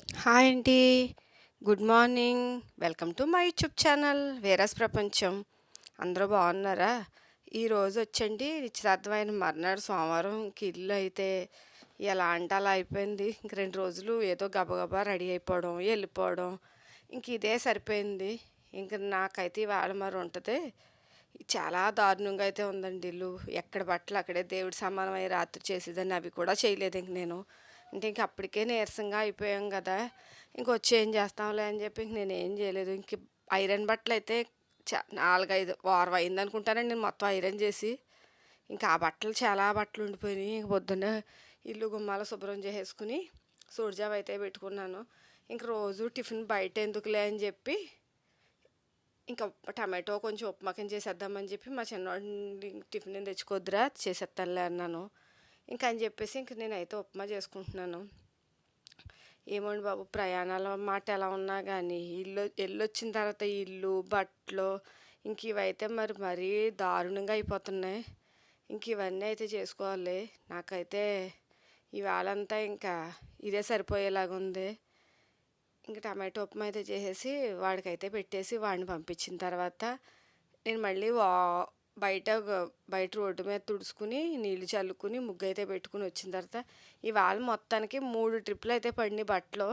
Hi అండి. Good morning. Welcome to my YouTube channel various ప్రపంచం. అందరూ బాగున్నారా? ఈరోజు వచ్చండి నిశ్చితార్థమైన మర్నాడు సోమవారం ఇంక ఇల్లు అయితే ఎలా అంటే అలా అయిపోయింది. ఇంక 2 రోజులు ఏదో గబగబా రెడీ అయిపోవడం, వెళ్ళిపోవడం ఇంక ఇదే సరిపోయింది. ఇంక నాకైతే ఇవాళ మరి ఉంటది. చాలా దారుణంగా అయితే ఉందండి ఇల్లు. ఎక్కడ బట్టలు అక్కడే దేవుడి సమానమై రాత్రి చేసేదాన్ని అవి కూడా చేయలేదు ఇంక నేను. అంటే ఇంక అప్పటికే నీరసంగా అయిపోయాం కదా! ఇంకొచ్చి ఏం చేస్తాంలే అని చెప్పి ఇంక నేనేం చేయలేదు. ఇంక ఐరన్ బట్టలయితే 4, 5 వారం అయిందనుకుంటానండి నేను మొత్తం ఐరన్ చేసి. ఇంకా ఆ బట్టలు చాలా బట్టలు ఉండిపోయినాయి. ఇంక పొద్దున్నే ఇల్లు గుమ్మాలు శుభ్రం చేసేసుకుని సూడిజావ అయితే పెట్టుకున్నాను. ఇంక రోజు టిఫిన్ బయట ఎందుకులే అని చెప్పి ఇంకా టమాటో కొంచెం ఉప్మా కింద చేసేద్దామని చెప్పి మా చిన్నవాడిని టిఫిన్ ఏం తెచ్చుకోద్దురా చేసేస్తానులే అన్నాను. ఇంకా అని చెప్పేసి ఇంక నేనైతే ఉప్మా చేసుకుంటున్నాను. ఏమోండి బాబు ప్రయాణాల మాట ఎలా ఉన్నా కానీ వెళ్ళొచ్చిన తర్వాత ఇల్లు బట్టలు ఇంక ఇవైతే మరీ దారుణంగా అయిపోతున్నాయి. ఇంక ఇవన్నీ అయితే చేసుకోవాలి. నాకైతే ఇవాళంతా ఇంకా ఇదే సరిపోయేలాగా ఉంది. ఇంక టమాటో ఉప్మా అయితే చేసేసి వాడికైతే పెట్టేసి వాడిని పంపించిన తర్వాత నేను మళ్ళీ బయట బయట రోడ్డు మీద తుడుచుకుని నీళ్ళు చల్లుకుని ముగ్గు అయితే పెట్టుకుని వచ్చిన తర్వాత ఇవాళ మొత్తానికి 3 ట్రిప్పులు అయితే పడినాయి బట్టలు.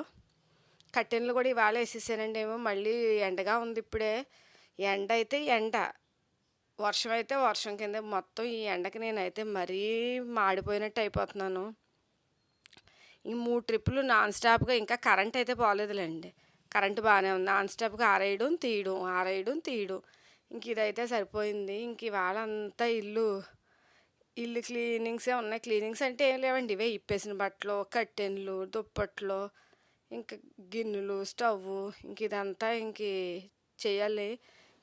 కట్టెన్లు కూడా ఇవాళ వేసేసానండి. ఏమో మళ్ళీ ఎండగా ఉంది ఇప్పుడే. ఎండ అయితే ఎండ, వర్షం అయితే వర్షం కింద మొత్తం ఈ ఎండకి నేనైతే మరీ మాడిపోయినట్టు అయిపోతున్నాను. ఈ 3 ట్రిప్పులు నాన్ స్టాప్గా ఇంకా కరెంట్ అయితే పోలేదులేండి. కరెంట్ బాగానే ఉంది. నాన్ స్టాప్గా ఆరేయడం తీయడం ఆరేయడం తీయడం ఇంక ఇదైతే సరిపోయింది. ఇంక ఇవాళ అంతా ఇల్లు క్లీనింగ్సే ఉన్నాయి. క్లీనింగ్స్ అంటే ఏం లేవండి, ఇవే ఇప్పేసిన బట్టలు కట్టెన్లు దుప్పట్లు ఇంకా గిన్నెలు స్టవ్ ఇంక ఇదంతా ఇంక చేయాలి.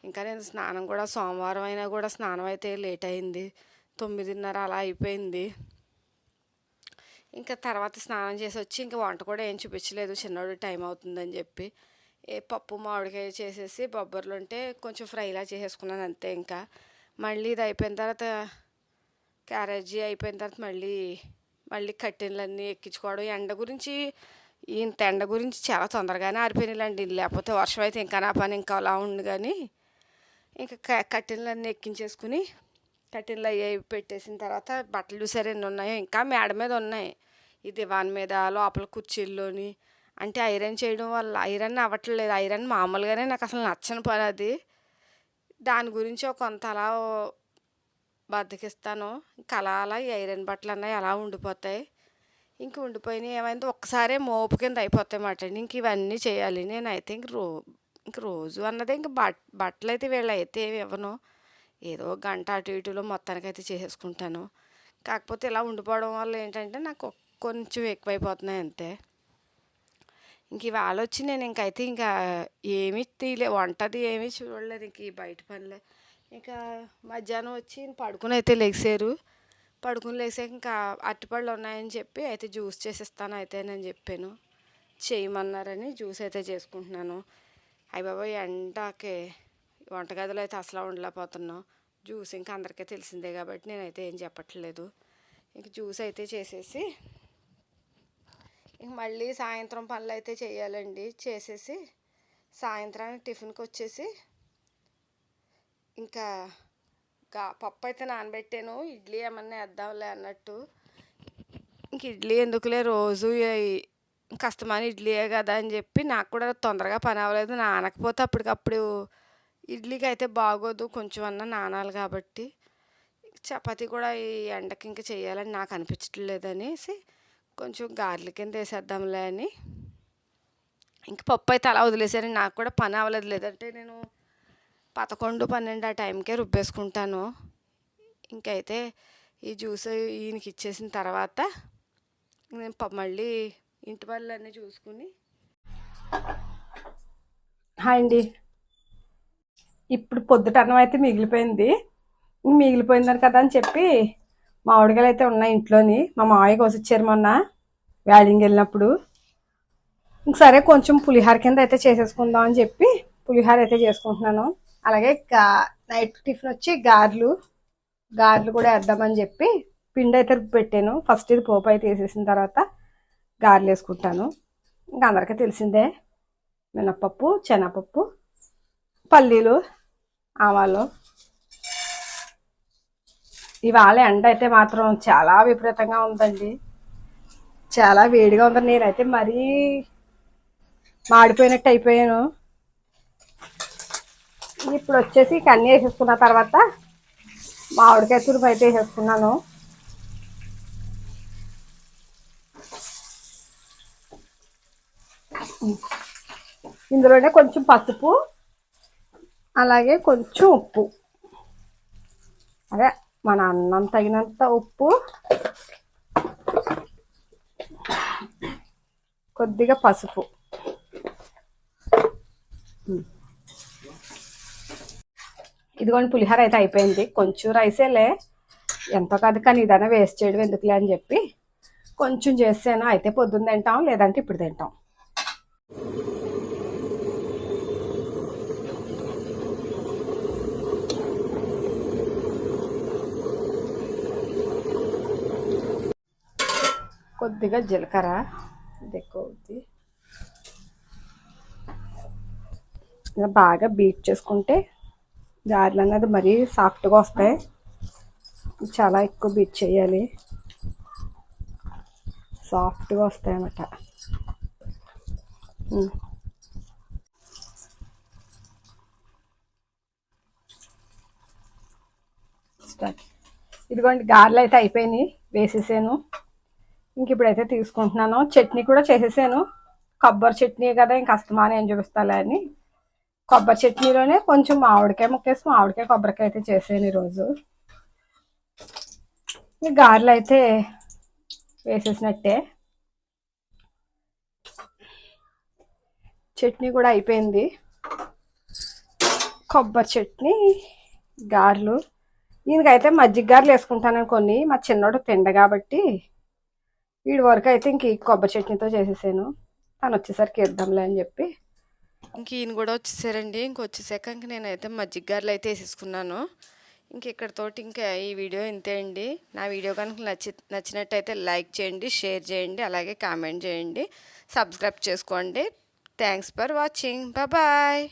ఇంకా నేను స్నానం కూడా సోమవారం అయినా కూడా స్నానం అయితే లేట్ అయింది. 9:30 అలా అయిపోయింది. ఇంకా తర్వాత స్నానం చేసి వచ్చి ఇంకా వంట కూడా ఏం చూపించలేదు, చిన్నోడు టైం అవుతుందని చెప్పి. పప్పు మామిడికాయ చేసేసి బొబ్బర్లు ఉంటే కొంచెం ఫ్రైలా చేసేసుకున్నాను అంతే. ఇంకా మళ్ళీ ఇది అయిపోయిన తర్వాత క్యారేజీ అయిపోయిన తర్వాత మళ్ళీ కట్టెన్లన్నీ ఎక్కించుకోవడం. ఇంత ఎండ గురించి చాలా తొందరగానే ఆరిపోయినాయిలండి. లేకపోతే వర్షం అయితే ఇంకా నా పని ఇంకా అలా ఉంది. కానీ ఇంకా కట్టెన్లన్నీ ఎక్కించేసుకుని కట్టెన్లు అవి పెట్టేసిన తర్వాత బట్టలు చూసారు ఎన్ని ఉన్నాయో. ఇంకా మేడ మీద ఉన్నాయి, ఈ దివాన్ మీద లోపల కుర్చీల్లోని. అంటే ఐరన్ చేయడం వల్ల ఐరన్ అవ్వట్లేదు. ఐరన్ మామూలుగానే నాకు అసలు నచ్చని పని అది. దాని గురించి ఒక కొంత అలా బద్దకిస్తాను. ఇంకా అలా ఈ ఐరన్ బట్టలు అన్నవి అలా ఉండిపోతాయి. ఇంక ఉండిపోయినాయి ఏమైంది ఒక్కసారే మోపు కింద అయిపోతాయి అన్నమాట. ఇంక ఇవన్నీ చేయాలి నేనైతే. ఇంక రోజు అన్నది ఇంక బట్టలు అయితే వీళ్ళైతే ఏమి ఇవ్వను. ఏదో గంట అటు ఇటులో మొత్తానికైతే చేసేసుకుంటాను. కాకపోతే ఇలా ఉండిపోవడం వల్ల ఏంటంటే నాకు కొంచెం ఎక్కువైపోతున్నాయి అంతే. ఇంక ఇవాళ వచ్చి నేను ఇంకైతే ఇంకా ఏమీ వంటది ఏమీ చూడలేదు. ఇంక ఈ బయట పనులే. ఇంకా మధ్యాహ్నం వచ్చి పడుకుని అయితే లెగిసారు. పడుకుని లేసాక ఇంకా అరటిపళ్ళు ఉన్నాయని చెప్పి అయితే జ్యూస్ చేసిస్తాను అయితే నేను చెప్పాను. చేయమన్నారని జ్యూస్ అయితే చేసుకుంటున్నాను. అయ్య బాబోయ్ ఎండకి వంటగదిలో అయితే అసలు ఉండలేకపోతున్నాం. జ్యూస్ ఇంకా అందరికీ తెలిసిందే కాబట్టి నేనైతే ఏం చెప్పట్లేదు. ఇంక జ్యూస్ అయితే చేసేసి ఇంక మళ్ళీ సాయంత్రం పనులు అయితే చేయాలండి. చేసేసి సాయంత్రానికి టిఫిన్కి వచ్చేసి ఇంకా పప్పు అయితే నానబెట్టాను. ఇడ్లీ ఏమన్నా వేద్దాంలే అన్నట్టు. ఇంక ఇడ్లీ ఎందుకులే రోజు కష్టమని ఇడ్లీయే కదా అని చెప్పి నాకు కూడా తొందరగా పని అవ్వలేదు. నానకపోతే అప్పటికప్పుడు ఇడ్లీకి అయితే బాగోదు, కొంచెం అన్నా నానాలి కాబట్టి. చపాతీ కూడా ఈ ఎండకి ఇంకా చేయాలని నాకు అనిపించట్లేదు అనేసి కొంచెం గార్ల కింద వేసేద్దాంలే అని ఇంక పప్పు అయితే అలా వదిలేసాను. నాకు కూడా పని అవ్వలేదు, లేదంటే నేను 11, 12 ఆ టైంకే రుబ్బేసుకుంటాను. ఇంకైతే ఈ జ్యూస్ ఈయనకి ఇచ్చేసిన తర్వాత నేను మళ్ళీ ఇంటి పనులన్నీ చూసుకుని. హాయ్ అండి. ఇప్పుడు పొద్దుట అన్నం అయితే మిగిలిపోయిందని కదా అని చెప్పి మామిడికాయలు అయితే ఉన్నాయి ఇంట్లోని. మా మామయ్య కోసిచ్చారు మొన్న వ్యాడింగ్ వెళ్ళినప్పుడు. ఇంక సరే కొంచెం పులిహార కింద అయితే చేసేసుకుందాం అని చెప్పి పులిహార అయితే చేసుకుంటున్నాను. అలాగే నైట్ టిఫిన్ వచ్చి గారెలు కూడా వేద్దామని చెప్పి పిండి అయితే పెట్టాను. ఫస్ట్ ఇది పోపు అయితే వేసేసిన తర్వాత గారెలు వేసుకుంటాను. ఇంకా అందరికీ తెలిసిందే, మినపప్పు, శనగపప్పు, పల్లీలు, ఆవాలు. ఇవాళ ఎండ అయితే మాత్రం చాలా విపరీతంగా ఉందండి, చాలా వేడిగా ఉంది. నేనైతే మరీ మాడిపోయినట్టు అయిపోయాను. ఇప్పుడు వచ్చేసి కన్నీ వేసేసుకున్న తర్వాత మామిడికాయ తురుము అయితే వేసేసుకున్నాను. ఇందులోనే కొంచెం పసుపు, అలాగే కొంచెం ఉప్పు, అదే మన అన్నం తగినంత ఉప్పు, కొద్దిగా పసుపు. ఇదిగోండి పులిహోర అయితే అయిపోయింది. కొంచెం రైసేలే, ఎంతో కాదు, కానీ ఇదైనా వేస్ట్ చేయడం ఎందుకులే అని చెప్పి కొంచెం చేసాను. అయితే పొద్దున్న తింటాం, లేదంటే ఇప్పుడు తింటాం. కొద్దిగా జీలకర్ర, ఇది ఎక్కువ అవుద్ది. ఇలా బాగా బీట్ చేసుకుంటే గారెలు అన్నది మరీ సాఫ్ట్గా వస్తాయి. చాలా ఎక్కువ బీట్ చేయాలి, సాఫ్ట్గా వస్తాయి అన్నమాట. ఇదిగోండి గారెలు అయితే అయిపోయినాయి, వేసేసాను. ఇంక ఇప్పుడైతే తీసుకుంటున్నాను. చట్నీ కూడా చేసేసాను, కొబ్బరి చట్నీ కదా, ఇంక అస్తమానం ఏం చూపిస్తాలే అని కొబ్బరి చట్నీలోనే కొంచెం మామిడికాయ ముక్కేసి మామిడికాయ కొబ్బరికాయ అయితే చేసాను ఈరోజు. ఈ గారెలు అయితే వేసేసినట్టే. చట్నీ కూడా అయిపోయింది, కొబ్బరి చట్నీ, గారెలు. దీనికైతే మజ్జిగ గారెలు వేసుకుంటాను కొన్ని, మా చిన్నోడు తిండ కాబట్టి వీడి వరకు అయితే ఇంక కొబ్బరి చట్నీతో చేసేసాను. తను వచ్చేసరికి ఇద్దాంలే అని చెప్పి. ఇంక ఈయన కూడా వచ్చేసారండి. ఇంకొచ్చేసాక ఇంక నేనైతే మజ్జిగ గారెలు అయితే వేసేసుకున్నాను. ఇంక ఇక్కడతోటి ఇంకా ఈ వీడియో ఇంతే అండి. నా వీడియో కనుక నచ్చినట్టయితే లైక్ చేయండి, షేర్ చేయండి, అలాగే కామెంట్ చేయండి, సబ్స్క్రైబ్ చేసుకోండి. Thanks for watching. బాయ్.